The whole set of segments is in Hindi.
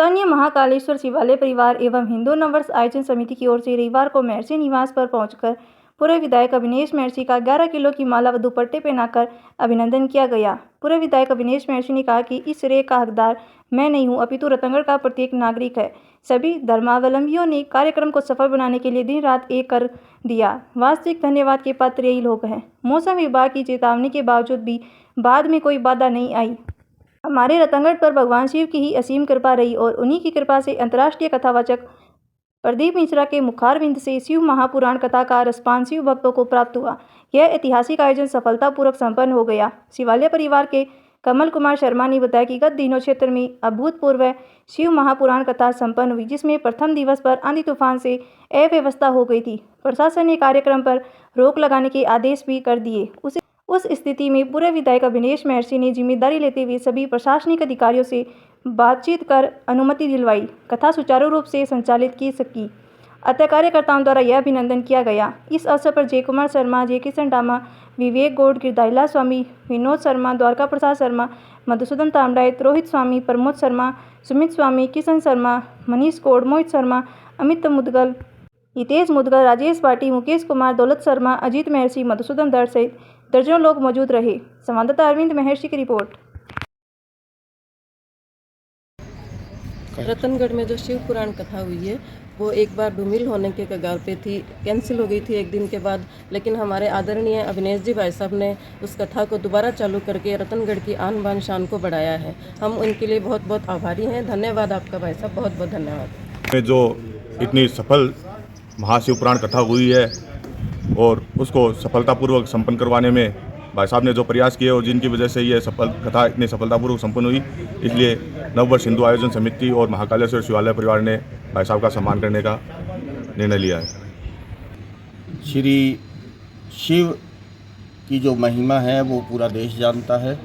स्थानीय महाकालेश्वर शिवालय परिवार एवं हिंदू नववर्ष आयोजन समिति की ओर से रविवार को महर्षि निवास पर पहुंचकर पूर्व विधायक अविनेश महर्षि का 11 किलो की माला व दुपट्टे पहनाकर अभिनंदन किया गया। पूर्व विधायक अविनेश महर्षि ने कहा कि इस श्रेय का हकदार मैं नहीं हूं, अपितु रतनगढ़ का प्रत्येक नागरिक है। सभी धर्मावलंबियों ने कार्यक्रम को सफल बनाने के लिए दिन रात एक कर दिया। वास्तविक धन्यवाद के पात्र यही लोग हैं। मौसम विभाग की चेतावनी के बावजूद भी बाद में कोई बाधा नहीं आई। हमारे रतनगढ़ पर भगवान शिव की ही असीम कृपा रही और उन्हीं की कृपा से अंतर्राष्ट्रीय कथावाचक प्रदीप मिश्रा के मुखारविंद से शिव महापुराण कथा का रसपान शिव भक्तों को प्राप्त हुआ। यह ऐतिहासिक आयोजन सफलतापूर्वक संपन्न हो गया। शिवालय परिवार के कमल कुमार शर्मा ने बताया कि गत दिनों क्षेत्र में अभूतपूर्व शिव महापुराण कथा संपन्न हुई, जिसमें प्रथम दिवस पर आंधी तूफान से अव्यवस्था हो गई थी। प्रशासन ने कार्यक्रम पर रोक लगाने के आदेश भी कर दिए। उस स्थिति में पूर्व विधायक अविनेश महर्षि ने जिम्मेदारी लेते हुए सभी प्रशासनिक अधिकारियों से बातचीत कर अनुमति दिलवाई। कथा सुचारू रूप से संचालित की सकी। अतः कार्यकर्ताओं द्वारा यह अभिनंदन किया गया। इस अवसर पर जय कुमार शर्मा, जय किशन डामा, विवेक गौड़, गिरधारीलाल स्वामी, विनोद शर्मा, द्वारका प्रसाद शर्मा, मधुसूदन तांबड़ायत, रोहित स्वामी, प्रमोद शर्मा, सुमित स्वामी, किशन शर्मा, मनीष गौड़, मोहित शर्मा, अमित मुदगल, हितेश मुदगल, राजेश पाटी, मुकेश कुमार, दौलत शर्मा, अजीत महर्षि, मधुसूदन दर सहित दर्जनों लोग मौजूद रहे। संवाददाता अरविंद महर्षि की रिपोर्ट। रतनगढ़ में जो शिव पुराण कथा हुई है वो एक बार धूमिल होने के कगार पे थी, कैंसिल हो गई थी एक दिन के बाद, लेकिन हमारे आदरणीय अविनेश जी भाई साहब ने उस कथा को दोबारा चालू करके रतनगढ़ की आन बान शान को बढ़ाया है। हम उनके लिए बहुत बहुत आभारी हैं। धन्यवाद आपका भाई साहब, बहुत बहुत धन्यवाद। जो इतनी सफल महाशिव पुराण कथा हुई है और उसको सफलतापूर्वक संपन्न करवाने में भाई साहब ने जो प्रयास किए और जिनकी वजह से ये कथा इतनी सफलतापूर्वक संपन्न हुई, इसलिए नववर्ष हिंदू आयोजन समिति और महाकालेश्वर शिवालय परिवार ने भाई साहब का सम्मान करने का निर्णय लिया है। श्री शिव की जो महिमा है वो पूरा देश जानता है।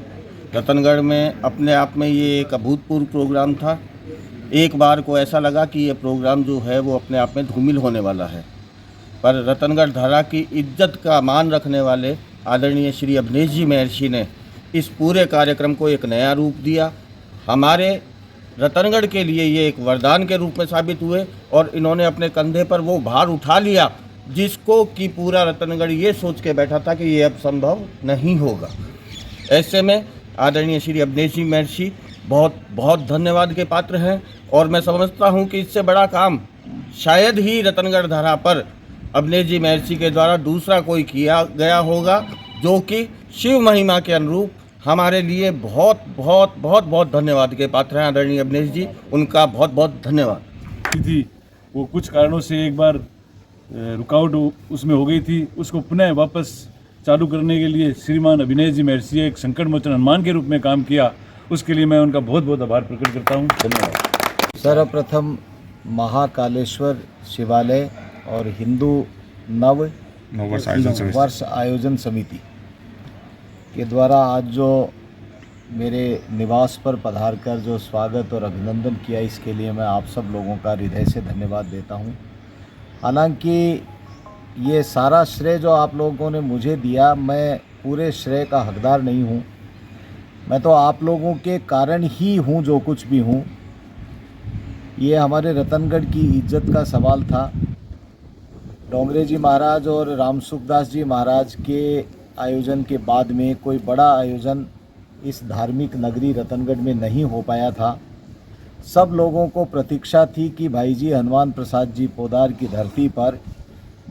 रतनगढ़ में अपने आप में ये एक अभूतपूर्व प्रोग्राम था। एक बार को ऐसा लगा कि ये प्रोग्राम जो है वो अपने आप में धूमिल होने वाला है, पर रतनगढ़ धारा की इज्जत का मान रखने वाले आदरणीय श्री अविनेश जी महर्षि ने इस पूरे कार्यक्रम को एक नया रूप दिया। हमारे रतनगढ़ के लिए ये एक वरदान के रूप में साबित हुए और इन्होंने अपने कंधे पर वो भार उठा लिया जिसको कि पूरा रतनगढ़ ये सोच के बैठा था कि ये अब संभव नहीं होगा। ऐसे में आदरणीय श्री अविनेश जी महर्षि बहुत बहुत धन्यवाद के पात्र हैं और मैं समझता हूँ कि इससे बड़ा काम शायद ही रतनगढ़ धारा पर अविनेश जी महर्षि के द्वारा दूसरा कोई किया गया होगा, जो कि शिव महिमा के अनुरूप हमारे लिए बहुत बहुत बहुत बहुत धन्यवाद के पात्र हैं। आदरणीय अविनेश जी, उनका बहुत बहुत धन्यवाद। थी वो कुछ कारणों से एक बार रुकावट उसमें हो गई थी, उसको पुनः वापस चालू करने के लिए श्रीमान अविनेश जी महर्षि एक संकट मोचन हनुमान के रूप में काम किया। उसके लिए मैं उनका बहुत बहुत आभार प्रकट करता हूँ। धन्यवाद। सर्वप्रथम महाकालेश्वर शिवालय और हिंदू नववर्ष आयोजन समिति के द्वारा आज जो मेरे निवास पर पधार कर जो स्वागत और अभिनंदन किया, इसके लिए मैं आप सब लोगों का हृदय से धन्यवाद देता हूं। हालांकि ये सारा श्रेय जो आप लोगों ने मुझे दिया, मैं पूरे श्रेय का हकदार नहीं हूं। मैं तो आप लोगों के कारण ही हूं जो कुछ भी हूं। ये हमारे रतनगढ़ की इज्जत का सवाल था। डोंगरे जी महाराज और राम सुखदास जी महाराज के आयोजन के बाद में कोई बड़ा आयोजन इस धार्मिक नगरी रतनगढ़ में नहीं हो पाया था। सब लोगों को प्रतीक्षा थी कि भाई जी हनुमान प्रसाद जी पोदार की धरती पर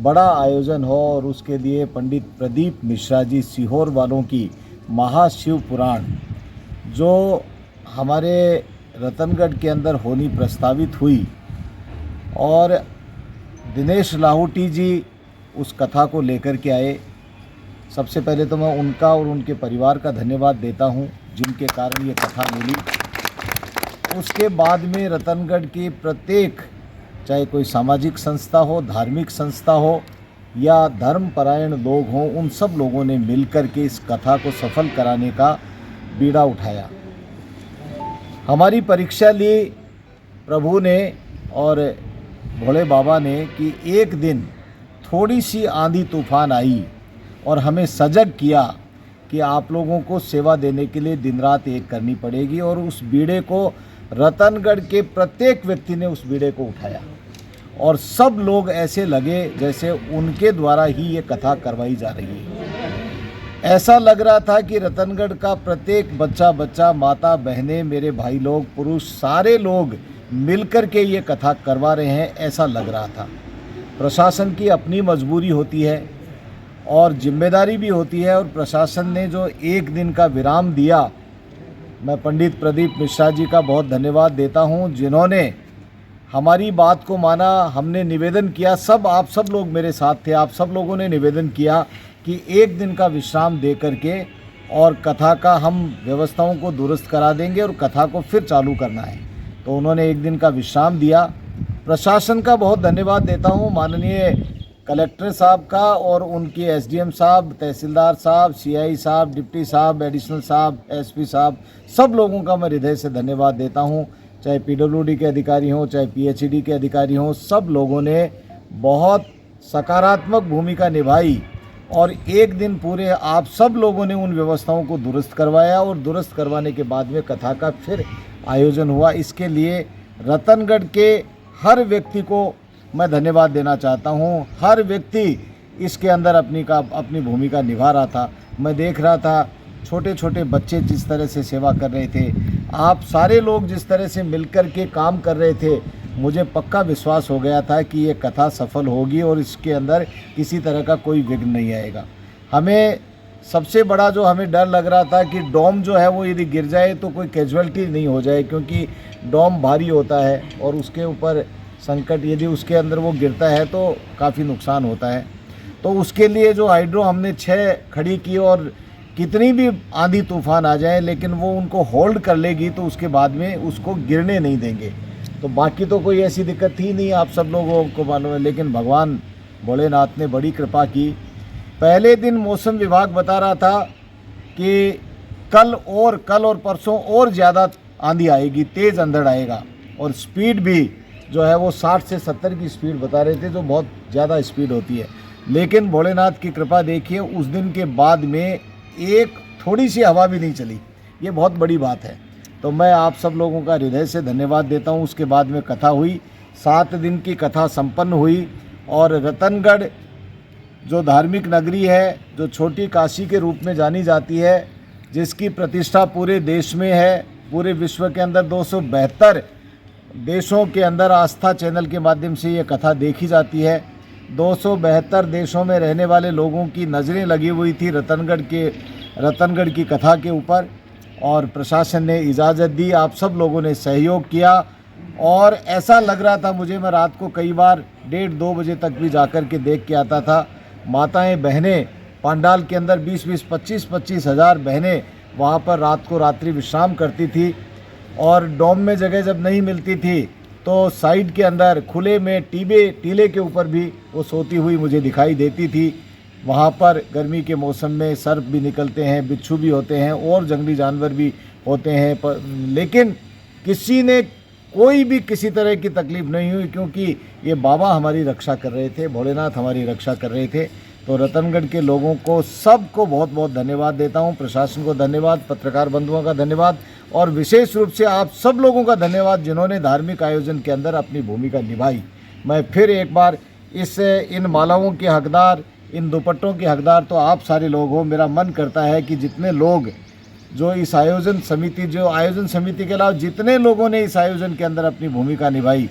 बड़ा आयोजन हो और उसके लिए पंडित प्रदीप मिश्रा जी सीहोर वालों की महाशिव पुराण जो हमारे रतनगढ़ के अंदर होनी प्रस्तावित हुई और दिनेश लाहौटी जी उस कथा को लेकर के आए। सबसे पहले तो मैं उनका और उनके परिवार का धन्यवाद देता हूं, जिनके कारण ये कथा मिली। उसके बाद में रतनगढ़ के प्रत्येक, चाहे कोई सामाजिक संस्था हो, धार्मिक संस्था हो या धर्मपरायण लोग हों, उन सब लोगों ने मिलकर के इस कथा को सफल कराने का बीड़ा उठाया। हमारी परीक्षा ली प्रभु ने और भोले बाबा ने कि एक दिन थोड़ी सी आंधी तूफान आई और हमें सजग किया कि आप लोगों को सेवा देने के लिए दिन रात एक करनी पड़ेगी और उस बीड़े को रतनगढ़ के प्रत्येक व्यक्ति ने उस बीड़े को उठाया और सब लोग ऐसे लगे जैसे उनके द्वारा ही ये कथा करवाई जा रही है। ऐसा लग रहा था कि रतनगढ़ का प्रत्येक बच्चा, माता, बहनें, मेरे भाई लोग, पुरुष, सारे लोग मिलकर के ये कथा करवा रहे हैं, ऐसा लग रहा था। प्रशासन की अपनी मजबूरी होती है और जिम्मेदारी भी होती है, और प्रशासन ने जो एक दिन का विराम दिया, मैं पंडित प्रदीप मिश्रा जी का बहुत धन्यवाद देता हूं, जिन्होंने हमारी बात को माना। हमने निवेदन किया, आप सब लोग मेरे साथ थे, आप सब लोगों ने निवेदन किया कि एक दिन का विश्राम दे करके और कथा का हम व्यवस्थाओं को दुरुस्त करा देंगे और कथा को फिर चालू करना है। तो उन्होंने एक दिन का विश्राम दिया। प्रशासन का बहुत धन्यवाद देता हूं, माननीय कलेक्टर साहब का और उनके एसडीएम साहब, तहसीलदार साहब, सीआई साहब, डिप्टी साहब, एडिशनल साहब, एसपी साहब, सब लोगों का मैं हृदय से धन्यवाद देता हूं। चाहे पीडब्ल्यूडी के अधिकारी हों, चाहे पीएचईडी के अधिकारी हों, सब लोगों ने बहुत सकारात्मक भूमिका निभाई और एक दिन पूरे आप सब लोगों ने उन व्यवस्थाओं को दुरुस्त करवाया और दुरुस्त करवाने के बाद में कथा का फिर आयोजन हुआ। इसके लिए रतनगढ़ के हर व्यक्ति को मैं धन्यवाद देना चाहता हूं। हर व्यक्ति इसके अंदर अपनी भूमिका निभा रहा था। मैं देख रहा था छोटे छोटे बच्चे जिस तरह से सेवा कर रहे थे, आप सारे लोग जिस तरह से मिलकर के काम कर रहे थे, मुझे पक्का विश्वास हो गया था कि ये कथा सफल होगी और इसके अंदर किसी तरह का कोई विघ्न नहीं आएगा। हमें सबसे बड़ा जो हमें डर लग रहा था कि डोम जो है वो यदि गिर जाए तो कोई कैजुअलिटी नहीं हो जाए, क्योंकि डोम भारी होता है और उसके ऊपर संकट यदि उसके अंदर वो गिरता है तो काफ़ी नुकसान होता है। तो उसके लिए जो हाइड्रो हमने 6 खड़ी की और कितनी भी आंधी तूफान आ जाए लेकिन वो उनको होल्ड कर लेगी, तो उसके बाद में उसको गिरने नहीं देंगे। तो बाकी तो कोई ऐसी दिक्कत थी नहीं, आप सब लोगों को मालूम है। लेकिन भगवान भोलेनाथ ने बड़ी कृपा की। पहले दिन मौसम विभाग बता रहा था कि कल और परसों और ज़्यादा आंधी आएगी, तेज़ अंधड़ आएगा और स्पीड भी जो है वो 60 से 70 की स्पीड बता रहे थे, जो बहुत ज़्यादा स्पीड होती है। लेकिन भोलेनाथ की कृपा देखिए, उस दिन के बाद में एक थोड़ी सी हवा भी नहीं चली, ये बहुत बड़ी बात है। तो मैं आप सब लोगों का हृदय से धन्यवाद देता हूँ। उसके बाद में कथा हुई, 7 दिन की कथा संपन्न हुई और रतनगढ़ जो धार्मिक नगरी है, जो छोटी काशी के रूप में जानी जाती है, जिसकी प्रतिष्ठा पूरे देश में है, पूरे विश्व के अंदर 272 देशों के अंदर आस्था चैनल के माध्यम से ये कथा देखी जाती है। 272 देशों में रहने वाले लोगों की नज़रें लगी हुई थी रतनगढ़ की कथा के ऊपर और प्रशासन ने इजाज़त दी, आप सब लोगों ने सहयोग किया और ऐसा लग रहा था मुझे, मैं रात को कई बार 1:30-2 बजे तक भी जाकर के देख के आता था। माताएं बहनें पंडाल के अंदर 20-20, 25-25 हज़ार बहनें वहाँ पर रात को रात्रि विश्राम करती थी और डोम में जगह जब नहीं मिलती थी तो साइड के अंदर खुले में टीले के ऊपर भी वो सोती हुई मुझे दिखाई देती थी। वहाँ पर गर्मी के मौसम में सर्प भी निकलते हैं, बिच्छू भी होते हैं और जंगली जानवर भी होते हैं, लेकिन किसी ने कोई भी किसी तरह की तकलीफ़ नहीं हुई, क्योंकि ये बाबा हमारी रक्षा कर रहे थे, भोलेनाथ हमारी रक्षा कर रहे थे। तो रतनगढ़ के लोगों को सबको बहुत बहुत धन्यवाद देता हूँ। प्रशासन को धन्यवाद, पत्रकार बंधुओं का धन्यवाद और विशेष रूप से आप सब लोगों का धन्यवाद जिन्होंने धार्मिक आयोजन के अंदर अपनी भूमिका निभाई। मैं फिर एक बार इन मालाओं के हकदार, इन दुपट्टों के हकदार तो आप सारे लोग हो। मेरा मन करता है कि जितने लोग जो इस आयोजन समिति के अलावा जितने लोगों ने इस आयोजन के अंदर अपनी भूमिका निभाई,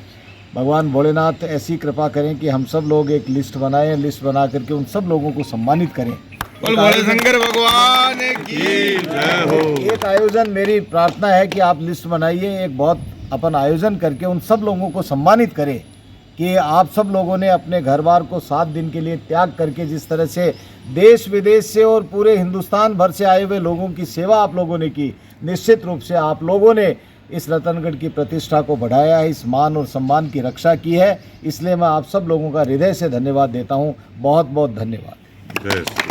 भगवान भोलेनाथ ऐसी कृपा करें कि हम सब लोग एक लिस्ट बनाएं, लिस्ट बना करके उन सब लोगों को सम्मानित करें। शंकर भगवान की जय हो। एक आयोजन, मेरी प्रार्थना है कि आप लिस्ट बनाइए, एक बहुत अपन आयोजन करके उन सब लोगों को सम्मानित करें कि आप सब लोगों ने अपने घर बार को 7 दिन के लिए त्याग करके जिस तरह से देश विदेश से और पूरे हिंदुस्तान भर से आए हुए लोगों की सेवा आप लोगों ने की, निश्चित रूप से आप लोगों ने इस रतनगढ़ की प्रतिष्ठा को बढ़ाया है, इस मान और सम्मान की रक्षा की है। इसलिए मैं आप सब लोगों का हृदय से धन्यवाद देता हूँ। बहुत बहुत धन्यवाद।